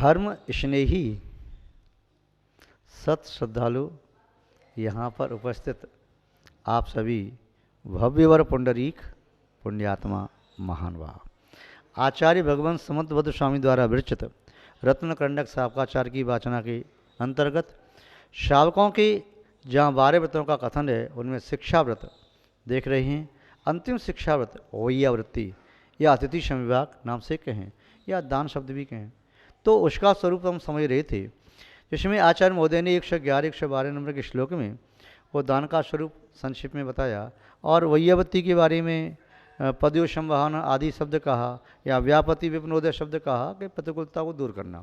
धर्म स्नेही सत श्रद्धालु यहाँ पर उपस्थित आप सभी भव्यवर पुंडरीक पुण्यात्मा महानुभाव, आचार्य भगवान समंतबद्ध स्वामी द्वारा विरचित रत्नकंडक शावकाचार्य की वाचना के अंतर्गत शावकों के जहाँ 12 व्रतों का कथन है उनमें शिक्षा व्रत देख रहे हैं। अंतिम शिक्षा व्रत वैयावृत्ति या अतिथि संविभाग नाम से कहें या दान शब्द भी कहें, तो उसका स्वरूप हम समझ रहे थे, जिसमें आचार्य महोदय ने 111 112 नंबर के श्लोक में वो दान का स्वरूप संक्षिप्त में बताया और वैयावृत्ति के बारे में पदयो संवहन आदि शब्द कहा या व्यापति विपनोदय शब्द कहा कि प्रतिकूलता को दूर करना।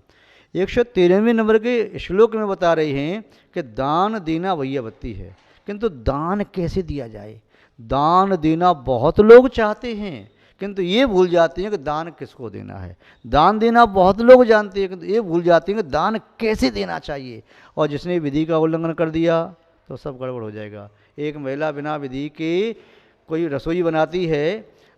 113वें नंबर के श्लोक में बता रहे हैं कि दान देना वैयावृत्ति है, किंतु दान कैसे दिया जाए। दान देना बहुत लोग चाहते हैं किंतु ये भूल जाते हैं कि दान किसको देना है। दान देना बहुत लोग जानते हैं किंतु ये भूल जाते हैं कि दान कैसे देना चाहिए, और जिसने विधि का उल्लंघन कर दिया तो सब गड़बड़ हो जाएगा। एक महिला बिना विधि के कोई रसोई बनाती है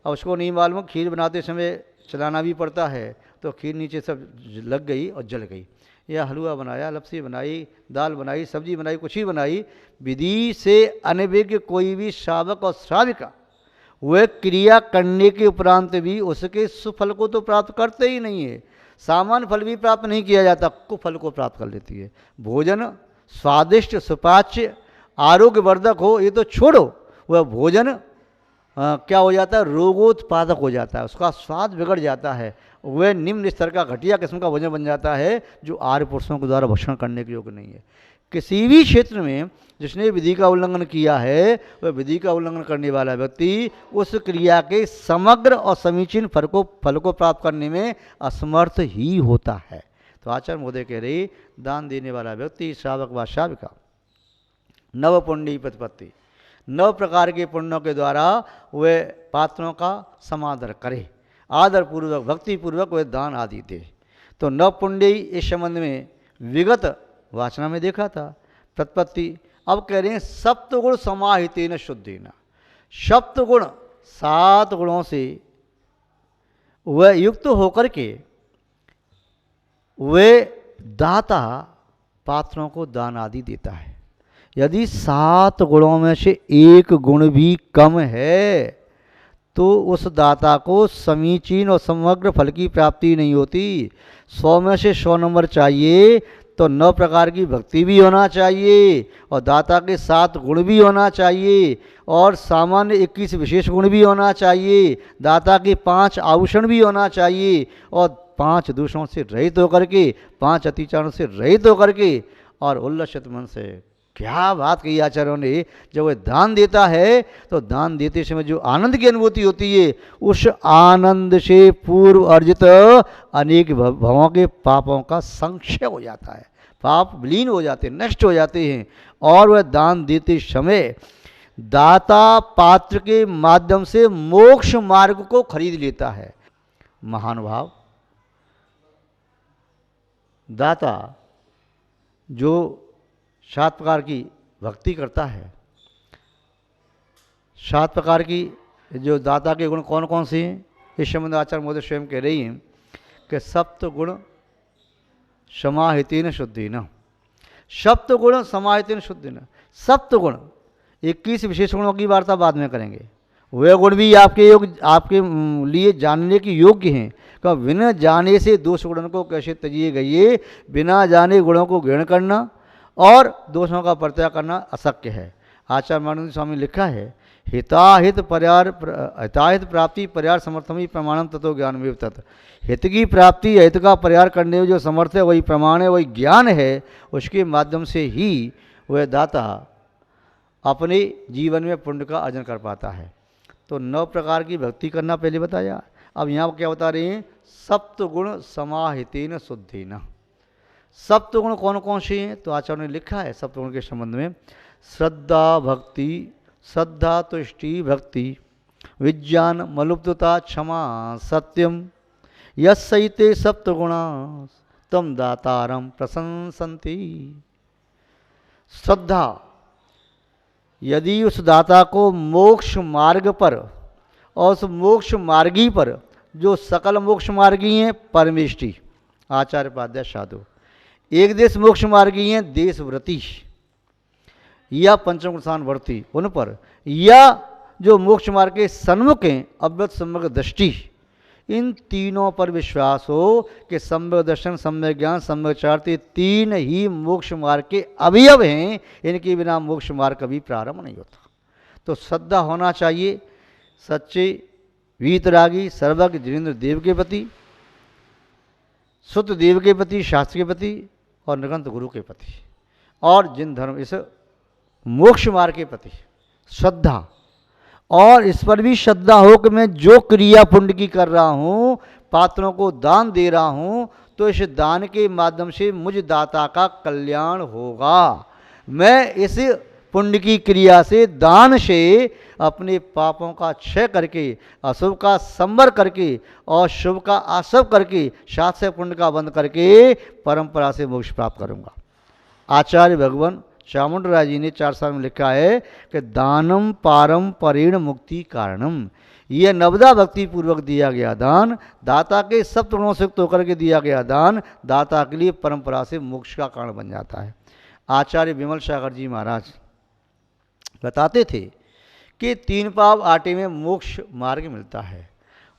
और उसको नहीं मालूम खीर बनाते समय चलाना भी पड़ता है, तो खीर नीचे सब लग गई और जल गई। या हलवा बनाया, लपसी बनाई, दाल बनाई, सब्जी बनाई, कुछ ही बनाई, विधि से अनभिज्ञ कोई भी शावक और श्राविका वह क्रिया करने के उपरांत भी उसके सुफल को तो प्राप्त करते ही नहीं है। सामान्य फल भी प्राप्त नहीं किया जाता, कुफल को प्राप्त कर लेती है। भोजन स्वादिष्ट सुपाच्य आरोग्यवर्धक हो ये तो छोड़ो, वह भोजन क्या हो जाता है, रोगोत्पादक हो जाता है, उसका स्वाद बिगड़ जाता है, वह निम्न स्तर का घटिया किस्म का भोजन बन जाता है जो आर्य पुरुषों के द्वारा भक्षण करने के योग्य नहीं है। किसी भी क्षेत्र में जिसने विधि का उल्लंघन किया है वह विधि का उल्लंघन करने वाला व्यक्ति उस क्रिया के समग्र और समीचीन फल को प्राप्त करने में असमर्थ ही होता है। तो आचार्य महोदय कह रहे दान देने वाला व्यक्ति श्रावक व श्राविका नव पुण्य प्रतिपत्ति 9 प्रकार के पुण्यों के द्वारा वे पात्रों का समादर करे, आदरपूर्वक भक्तिपूर्वक वे दान आदि दे। तो 9 पुण्य इस संबंध में विगत वाचना में देखा था प्रतिपत्ति। अब कह रहे हैं सप्तगुण समाहितेन शुद्धेन, सप्तगुण 7 गुणों से वह युक्त होकर के वे दाता पात्रों को दान आदि देता है। यदि 7 गुणों में से एक गुण भी कम है तो उस दाता को समीचीन और समग्र फल की प्राप्ति नहीं होती। 100 में से 100 नंबर चाहिए तो 9 प्रकार की भक्ति भी होना चाहिए और दाता के 7 गुण भी होना चाहिए और सामान्य 21 विशेष गुण भी होना चाहिए, दाता के 5 आभूषण भी होना चाहिए और 5 दोषों से रहित होकर के, 5 अतिचारों से रहित होकर के और उल्लसित मन से। क्या बात कही आचार्यों ने। जब वह दान देता है तो दान देते समय जो आनंद की अनुभूति होती है उस आनंद से पूर्व अर्जित अनेक भवों के पापों का संक्षय हो जाता है, पाप विलीन हो जाते हैं, नष्ट हो जाते हैं। और वह दान देते समय दाता पात्र के माध्यम से मोक्ष मार्ग को खरीद लेता है। महानुभाव, दाता जो 7 प्रकार की भक्ति करता है, 7 प्रकार की जो दाता के गुण कौन कौन से हैं इस संबंध आचार्य महोदय स्वयं कह रही हैं कि सप्तगुण समाहितेन शुद्धेन, सप्तगुण समाहितेन शुद्धेन। सप्तगुण 21 विशेष गुणों की वार्ता बाद में करेंगे। वे गुण भी आपके लिए जानने के योग्य हैं। क्यों बिना जाने से दोष गुणों को कैसे तजिए गई, बिना जाने गुणों को ग्रहण करना और दोषों का परित्याग करना अशक्य है। आचार्य मानंद स्वामी लिखा है हिताहित प्राप्ति परिहार समर्थम प्रमाणम तत्व ज्ञान में तत्। हित की प्राप्ति हित का परिहार करने में जो समर्थ है वही प्रमाण है, वही ज्ञान है। उसके माध्यम से ही वह दाता अपने जीवन में पुण्य का अर्जन कर पाता है। तो 9 प्रकार की भक्ति करना पहले बताया। अब यहाँ क्या बता रहे हैं, सप्तगुण समाहितेन शुद्धेन। सप्तगुण कौन कौन से हैं तो आचार्य ने लिखा है सप्तगुण के संबंध में श्रद्धा भक्ति, श्रद्धा तुष्टि भक्ति, विज्ञान मलुप्तता क्षमा सत्यम, यस्सैते सप्तगुणा तम दातारम प्रशंसन्ति। श्रद्धा, यदि उस दाता को मोक्ष मार्ग पर और उस मोक्ष मार्गी पर जो सकल मोक्ष मार्गी हैं परमेष्टि आचार्य उपाध्याय साधु। एक देश मोक्ष मार्गी हैं देशव्रती या पंचम स्थान वर्ती उन पर, या जो मोक्ष मार्ग के सन्मुख हैं अव्यक्त समग्र दृष्टि, इन तीनों पर विश्वास हो कि सम्यक दर्शन, सम्यक ज्ञान, सम्यक चार्थ, तीन ही मोक्ष मार्ग के अवयव हैं, इनके बिना मोक्ष मार्ग कभी प्रारंभ नहीं होता। तो श्रद्धा होना चाहिए सच्चे वीतरागी सर्वज्ञ जिनेन्द्र देव के प्रति, सुत देव के प्रति, शास्त्र के प्रति और निरंत गुरु के प्रति, और जिन धर्म इस मोक्ष मार्ग के प्रति श्रद्धा। और इस पर भी श्रद्धा हो कि मैं जो क्रिया पुण्य की कर रहा हूँ, पात्रों को दान दे रहा हूँ, तो इस दान के माध्यम से मुझ दाता का कल्याण होगा। मैं इस पुण्य की क्रिया से, दान से अपने पापों का क्षय करके, अशुभ का संवर करके और शुभ का आशव करके, सात से पुण्य का बंद करके परंपरा से मोक्ष प्राप्त करूँगा। आचार्य भगवान चामुंडराय जी ने 4 साल में लिखा है कि दानम पारम परेण मुक्ति कारणम, यह नवदा भक्ति पूर्वक दिया गया दान, दाता के सब गुणों से युक्त होकर के दिया गया दान, दाता के लिए परंपरा से मोक्ष का कारण बन जाता है। आचार्य विमल सागर जी महाराज बताते थे कि 3 पाव आटे में मोक्ष मार्ग मिलता है।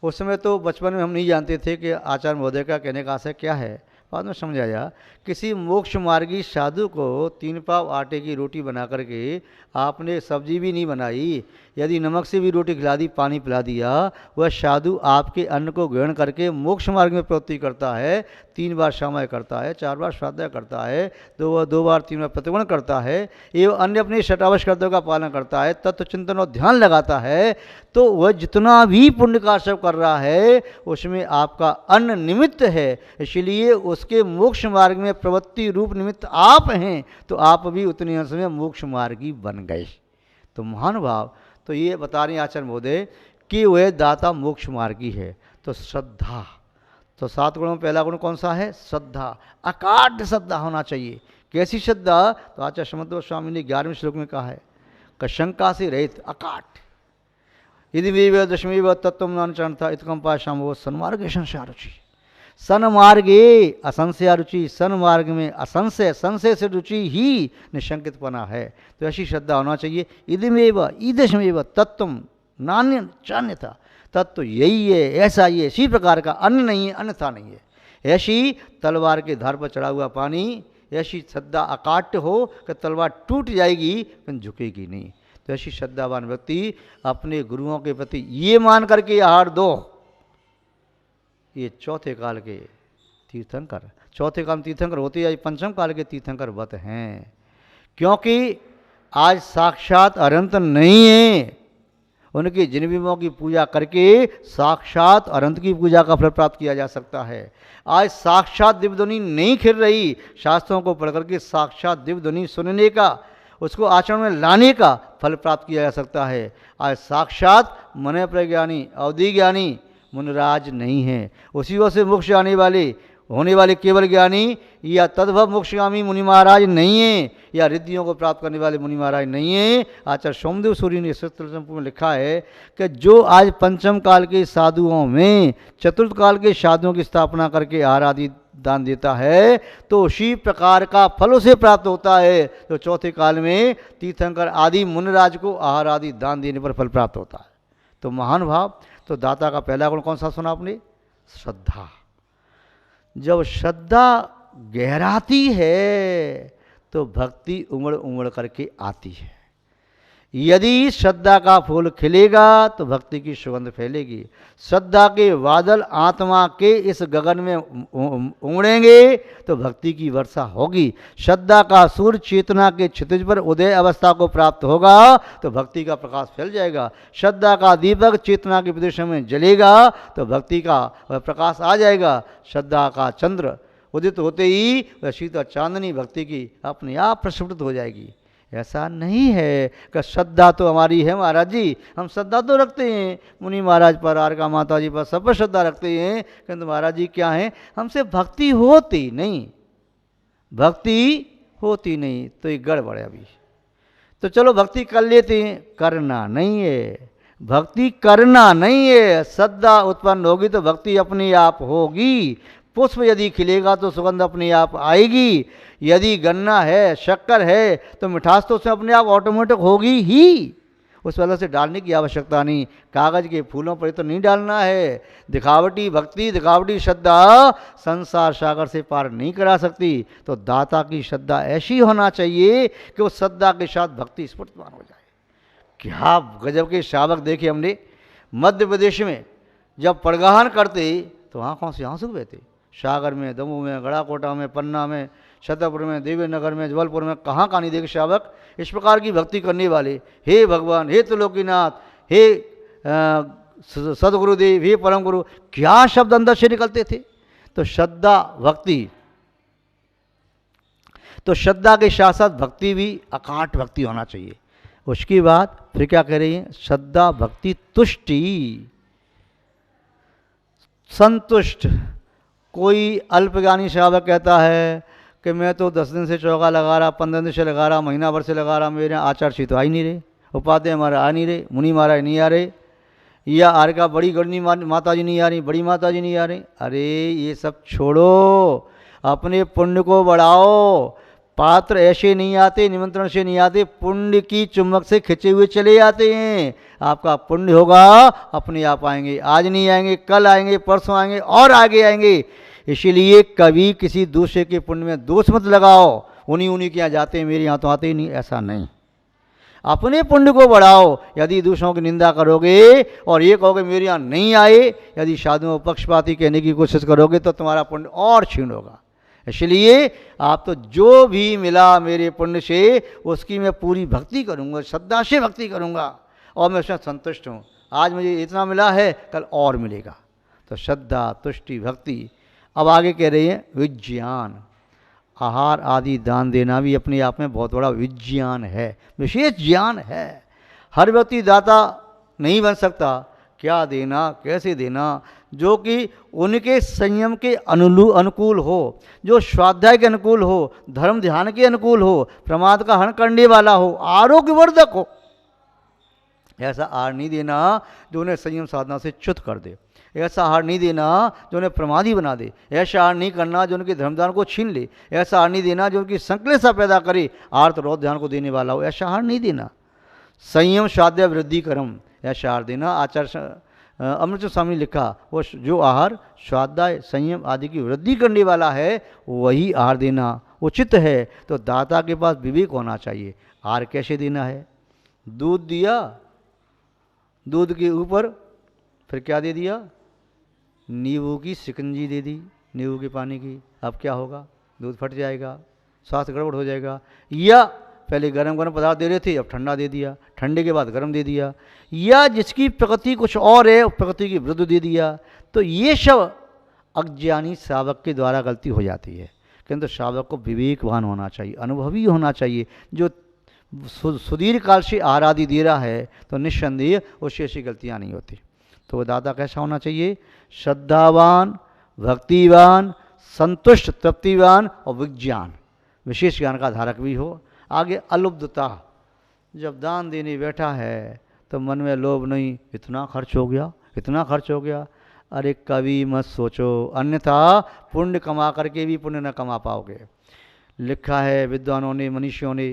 उस समय तो बचपन में हम नहीं जानते थे कि आचार्य महोदय का कहने का आशय क्या है। बाद में समझ आया, किसी मोक्ष मार्गी साधु को 3 पाव आटे की रोटी बना करके आपने सब्जी भी नहीं बनाई, यदि नमक से भी रोटी खिला दी, पानी पिला दिया, वह साधु आपके अन्न को ग्रहण करके मोक्ष मार्ग में प्रवृत्ति करता है। 3 बार समय करता है, 4 बार स्वाध्याय करता है, 2 बार 3 बार प्रतिगमन करता है, एवं अन्य अपने शतावश कर्तव्यों का पालन करता है, तत्व चिंतन और ध्यान लगाता है, तो वह जितना भी पुण्य का सब कर रहा है उसमें आपका अन्न निमित्त है। इसलिए उसके मोक्ष मार्ग में प्रवृत्ति रूप निमित्त आप हैं, तो आप भी उतने अंश में मोक्ष मार्गी बन गए। तो महानुभाव, तो ये बता रहे हैं आचार्य महोदय कि वह दाता मोक्ष मार्गी है। तो श्रद्धा, तो 7 गुणों में पहला गुण कौन सा है? श्रद्धा। अकाट्य श्रद्धा होना चाहिए। कैसी श्रद्धा? तो आचार्य समर्थ गोस्वामी ने 11वें श्लोक में कहा है कि शंका से रहित अकाट, यदि मेव दशमेव तत्व नान था इतकम पाशाम वो सन्मार्ग संशय रुचि, सन्मार्गे असंशय रुचि, सन्मार्ग में असंशय, संशय से रुचि ही निशंकितपना है। तो ऐसी श्रद्धा होना चाहिए। इदमेव ईदशमेव तत्व नान्य चान्यथा, तत्व यही है, ऐसा ही है, इसी प्रकार का, अन्य नहीं है, अन्यथा नहीं है। ऐसी तलवार के धार पर चढ़ा हुआ पानी, ऐसी श्रद्धा अकाट्य हो कि तलवार टूट जाएगी लेकिन झुकेगी नहीं। तो ऐसी श्रद्धावान व्यक्ति अपने गुरुओं के प्रति ये मान करके आहार दो। ये चौथे काल के तीर्थंकर, चौथे काल में तीर्थंकर होते आज पंचम काल के तीर्थंकर व्रत हैं, क्योंकि आज साक्षात अनंत नहीं है। उनके जिनबिंबों की पूजा करके साक्षात अनंत की पूजा का फल प्राप्त किया जा सकता है। आज साक्षात दिव्यध्वनि नहीं खिल रही, शास्त्रों को पढ़ करके साक्षात दिव्यध्वनि सुनने का, उसको आचरण में लाने का फल प्राप्त किया जा सकता है। आज साक्षात मन प्रज्ञानी अवधि ज्ञानी मुनराज नहीं है, उसी वजह से मोक्ष आने वाले होने वाले केवल ज्ञानी या तद्भव मोक्षगामी मुनि महाराज नहीं है, या रिद्धियों को प्राप्त करने वाले मुनि महाराज नहीं है। आचार्य सोमदेव सूरी ने सूत्र में लिखा है कि जो आज पंचम काल के साधुओं में चतुर्थ काल के साधुओं की स्थापना करके आहार आदि दान देता है, तो उसी प्रकार का फल उसे प्राप्त होता है जो चौथे काल में तीर्थंकर आदि मुनिराज को आहार आदि दान देने पर फल प्राप्त होता है। तो महानुभाव, तो दाता का पहला गुण कौन सा सुना आपने? श्रद्धा। जब श्रद्धा गहराती है तो भक्ति उमड़ उमड़ करके आती है। यदि श्रद्धा का फूल खिलेगा तो भक्ति की सुगंध फैलेगी। श्रद्धा के बादल आत्मा के इस गगन में उमड़ेंगे तो भक्ति की वर्षा होगी। श्रद्धा का सूर्य चेतना के क्षितिज पर उदय अवस्था को प्राप्त होगा तो भक्ति का प्रकाश फैल जाएगा। श्रद्धा का दीपक चेतना के प्रदेश में जलेगा तो भक्ति का वह प्रकाश आ जाएगा। श्रद्धा का चंद्र उदित होते ही वह शीतल चांदनी भक्ति की अपने आप प्रस्फुटित हो जाएगी। ऐसा नहीं है कि श्रद्धा तो हमारी है महाराज जी, हम श्रद्धा तो रखते हैं मुनि महाराज पर, आर्गा माता जी पर, सब पर श्रद्धा रखते हैं, किंतु महाराज जी क्या है, हमसे भक्ति होती नहीं, भक्ति होती नहीं, तो ये गड़बड़ है अभी। तो चलो भक्ति कर लेते हैं, करना नहीं है, भक्ति करना नहीं है। श्रद्धा उत्पन्न होगी तो भक्ति अपने आप होगी। पुष्प यदि खिलेगा तो सुगंध अपने आप आएगी। यदि गन्ना है, शक्कर है, तो मिठास तो उसमें अपने आप ऑटोमेटिक होगी ही, उस वजह से डालने की आवश्यकता नहीं। कागज़ के फूलों पर तो नहीं डालना है। दिखावटी भक्ति, दिखावटी श्रद्धा संसार सागर से पार नहीं करा सकती। तो दाता की श्रद्धा ऐसी होना चाहिए कि उस श्रद्धा के साथ भक्ति स्फूर्तिमान हो जाए। क्या गजब के शावक देखे हमने मध्य प्रदेश में, जब परगाहन करते तो आँखों से आंसू बहते। सागर में, दमू में, गढ़ाकोटा में, पन्ना में, छतरपुर में, देवीनगर में, जबलपुर में, कहाँ कहाँ नहीं देखे शावक इस प्रकार की भक्ति करने वाले। हे भगवान, हे त्रिलोकीनाथ, हे सदगुरुदेव, हे परम गुरु, क्या शब्द अंदर से निकलते थे। तो श्रद्धा भक्ति, तो श्रद्धा के साथ साथ भक्ति भी अकाट भक्ति होना चाहिए। उसके बाद फिर क्या कह रही है, श्रद्धा भक्ति तुष्टि, संतुष्ट। कोई अल्पज्ञानी श्रावक कहता है कि मैं तो 10 दिन से चौका लगा रहा, 15 दिन से लगा रहा, महीना भर से लगा रहा, मेरे आचार्य तो आ ही नहीं रहे, उपाध्याय हमारा आ नहीं रहे, मुनि महाराज नहीं आ रहे, या आर का बड़ी गणनी माता जी नहीं आ रही, बड़ी माता जी नहीं आ रही। अरे ये सब छोड़ो, अपने पुण्य को बढ़ाओ। पात्र ऐसे नहीं आते, निमंत्रण से नहीं आते, पुण्य की चुम्बक से खिंचे हुए चले आते हैं। आपका पुण्य होगा, अपने आप आएंगे। आज नहीं आएंगे, कल आएंगे, परसों आएंगे और आगे आएंगे। इसीलिए कभी किसी दूसरे के पुण्य में दोष मत लगाओ, उन्हीं के यहाँ जाते हैं, मेरे यहाँ तो आते ही नहीं, ऐसा नहीं। अपने पुण्य को बढ़ाओ। यदि दूसरों की निंदा करोगे और ये कहोगे मेरे यहाँ नहीं आए, यदि साधुओं पक्षपाती कहने की कोशिश करोगे तो तुम्हारा पुण्य और क्षीण होगा। इसलिए आप तो जो भी मिला मेरे पुण्य से, उसकी मैं पूरी भक्ति करूँगा, श्रद्धा से भक्ति करूँगा और मैं उसमें संतुष्ट हूँ। आज मुझे इतना मिला है, कल और मिलेगा। तो श्रद्धा, तुष्टि, भक्ति। अब आगे कह रही है विज्ञान। आहार आदि दान देना भी अपने आप में बहुत बड़ा विज्ञान है, विशेष ज्ञान है। हर व्यक्ति दाता नहीं बन सकता। क्या देना, कैसे देना, जो कि उनके संयम के अनुकूल हो, जो स्वाध्याय के अनुकूल हो, धर्म ध्यान के अनुकूल हो, प्रमाद का हरण करने वाला हो, आरोग्यवर्धक हो। ऐसा आहार नहीं देना जो उन्हें संयम साधना से च्युत कर दे। ऐसा आहार नहीं देना जो उन्हें प्रमादी बना दे। ऐसा आहार नहीं करना जो उनके धर्मदान को छीन ले। ऐसा आहार नहीं देना जो उनकी संकलेशा पैदा करे, आर्त रौद्र ध्यान को देने वाला हो। ऐसा आहार नहीं देना। संयम स्वाध्याय वृद्धि कर्म, ऐसा आहार देना। आचार्य अमृत स्वामी ने लिखा, वो जो आहार स्वाध्याय संयम आदि की वृद्धि करने वाला है वही आहार देना उचित है। तो दाता के पास विवेक होना चाहिए। आहार कैसे देना है। दूध दिया, दूध के ऊपर फिर क्या दे दिया, नींबू की शिकंजी दे दी, नींबू के पानी की। अब क्या होगा, दूध फट जाएगा, स्वास्थ्य गड़बड़ हो जाएगा। या पहले गरम गरम पदार्थ दे रहे थे, अब ठंडा दे दिया, ठंडे के बाद गरम दे दिया। या जिसकी प्रकृति कुछ और है, प्रकृति की विरुद्ध दे दिया। तो ये सब अज्ञानी श्रावक के द्वारा गलती हो जाती है। किंतु श्रावक को विवेकवान होना चाहिए, अनुभवी होना चाहिए। जो सुदीर्घ काल से आहार आदि दे रहा है तो निस्संदेह उससे ऐसी गलतियाँ नहीं होती। तो वह दाता कैसा होना चाहिए, श्रद्धावान, भक्तिवान, संतुष्ट, तृप्तिवान और विज्ञान, विशेष ज्ञान का धारक भी हो। आगे अलुब्धता, जब दान देने बैठा है तो मन में लोभ नहीं, इतना खर्च हो गया, इतना खर्च हो गया। अरे कभी मत सोचो, अन्यथा पुण्य कमा करके भी पुण्य न कमा पाओगे। लिखा है विद्वानों ने, मनुष्यों ने,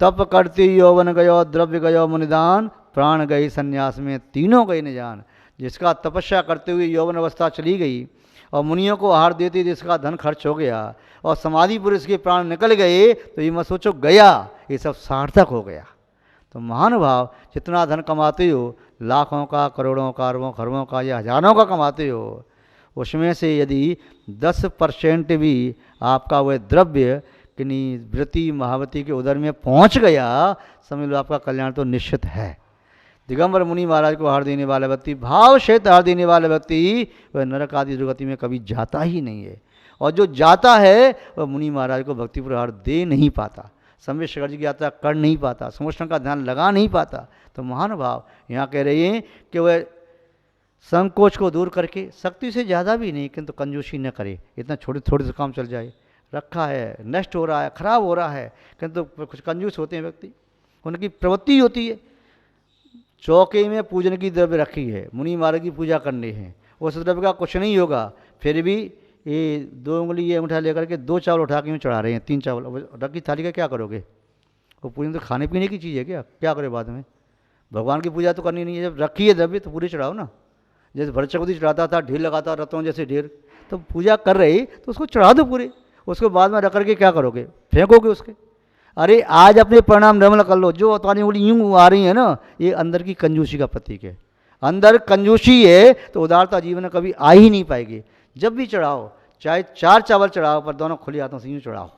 तप करते यौवन गयो, द्रव्य गयो मुनिदान, प्राण गए संन्यास में, तीनों गए न जान। जिसका तपस्या करते हुए यौवन अवस्था चली गई और मुनियों को आहार देते जिसका धन खर्च हो गया और समाधि पुरुष के प्राण निकल गए, तो ये मत सोचो गया, ये सब सार्थक हो गया। तो महानुभाव, जितना धन कमाते हो, लाखों का, करोड़ों का, अरबों खरबों का या हजारों का कमाते हो, उसमें से यदि 10% भी आपका वह द्रव्य किन्हीं व्रति महावती के उदर में पहुंच गया, समझ लो आपका कल्याण तो निश्चित है। दिगंबर मुनि महाराज को आहार देने वाला व्यक्ति, भाव सहित आहार देने वाला व्यक्ति, वह नरक आदि दुर्गति में कभी जाता ही नहीं है। और जो जाता है वह मुनि महाराज को भक्तिपूर्ण आहार दे नहीं पाता, संवेद शेखर जी की यात्रा कर नहीं पाता, समोष्ण का ध्यान लगा नहीं पाता। तो महानुभाव यहाँ कह रहे हैं कि वह संकोच को दूर करके, शक्ति से ज़्यादा भी नहीं किंतु कंजूसी न करे। इतना छोटे थोड़े से काम चल जाए, रखा है, नष्ट हो रहा है, खराब हो रहा है, किंतु कुछ कंजूस होते हैं व्यक्ति, उनकी प्रवृत्ति होती है। चौके में पूजन की द्रव्य रखी है, मुनि महाराज की पूजा करनी है, उस द्रव्य का कुछ नहीं होगा, फिर भी ये 2 उंगली ये अंगूठा लेकर के 2 चावल उठा के यूँ चढ़ा रहे हैं, 3 चावल, अब रखी थाली का क्या करोगे? वो पूरी तो खाने पीने की चीज़ है, क्या करोगे बाद में? भगवान की पूजा तो करनी नहीं है, जब रखी है तभी तो पूरी चढ़ाओ ना। जैसे भरत चकोती चढ़ाता था, ढेर लगाता रतों जैसे ढेर, तो पूजा कर रही तो उसको चढ़ा दो पूरे, उसको बाद में रख करके क्या करोगे? फेंकोगे उसके? अरे आज अपने परिणाम निर्मल कर लो। जो तुम्हारी उंगली यूँ आ रही है ना, ये अंदर की कंजूसी का प्रतीक है। अंदर कंजूसी है तो उदारता जीवन में कभी आ ही नहीं पाएगी। जब भी चढ़ाओ, चाहे 4 चावल चढ़ाओ, पर दोनों खुले हाथों से यूँ चढ़ाओ।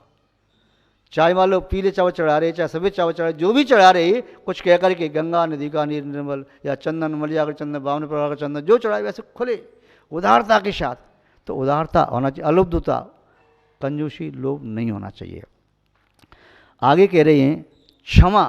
चाहे मान लो पीले चावल चढ़ा रहे, चाहे सफ़ेद चावल चढ़ा रहे, जो भी चढ़ा रहे, कुछ कह कर के गंगा नदी का नीर निर्मल, या चंदन मलिया चंदन, बावन प्रकार का चंदन, जो चढ़ाए वैसे खुले उदारता के साथ। तो उदारता होना चाहिए, अलुब्धता, कंजूसी, लोभ नहीं होना चाहिए। आगे कह रहे हैं क्षमा,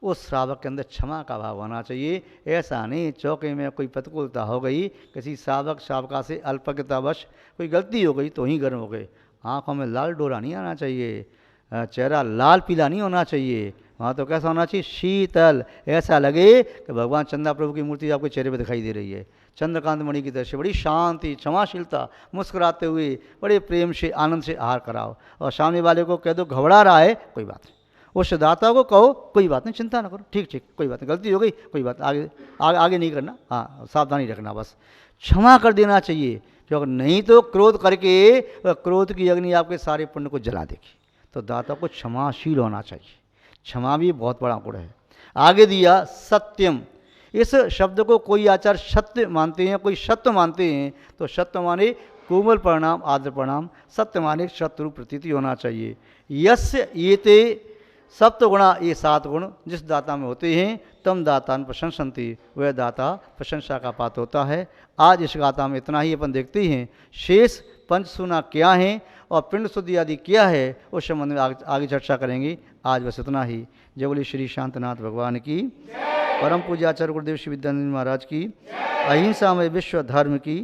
उस श्रावक के अंदर क्षमा का भाव होना चाहिए। ऐसा नहीं चौके में कोई प्रतिकूलता हो गई, किसी श्रावक श्रावका से अल्पज्ञतावश कोई गलती हो गई तो ही गर्म हो गए। आँखों में लाल डोरा नहीं आना चाहिए, चेहरा लाल पीला नहीं होना चाहिए। वहाँ तो कैसा होना चाहिए? शीतल, ऐसा लगे कि भगवान चंदा प्रभु की मूर्ति आपके चेहरे पर दिखाई दे रही है, चंद्रकांत मणि की तरह से। बड़ी शांति, क्षमाशीलता, मुस्कुराते हुए बड़े प्रेम से आनंद से आहार कराओ। और सामने वाले को कह दो घबरा रहा है, कोई बात नहीं, उस दाता को कहो कोई बात नहीं, चिंता ना करो, ठीक ठीक, कोई बात नहीं, गलती हो गई, कोई बात, आगे नहीं करना, हाँ सावधानी रखना, बस क्षमा कर देना चाहिए। क्योंकि नहीं तो क्रोध करके क्रोध की अग्नि आपके सारे पुण्य को जला देगी। तो दाता को क्षमाशील होना चाहिए। क्षमा भी बहुत बड़ा गुण है। आगे दिया सत्यम, इस शब्द को कोई आचार्य सत्य मानते हैं, कोई सत्य मानते हैं। तो सत्य माने कोमल परिणाम, आदर परिणाम, सत्य माने शत्रु प्रतीति होना चाहिए। यस्य येते सप्त गुणा, ये 7 गुण जिस दाता में होते हैं, तम दातान प्रशंसन्ति, वह दाता प्रशंसा का पात्र होता है। आज इस गाथा में इतना ही अपन देखते हैं। शेष पंचसूना क्या है और पिंड शुद्धि आदि क्या है, उस संबंध में आगे चर्चा करेंगे। आज बस इतना ही। जय बोले श्री शांतनाथ भगवान की, परम पूज्य आचार्य गुरुदेव श्री विद्यानंद महाराज की, अहिंसा में विश्व धर्म की।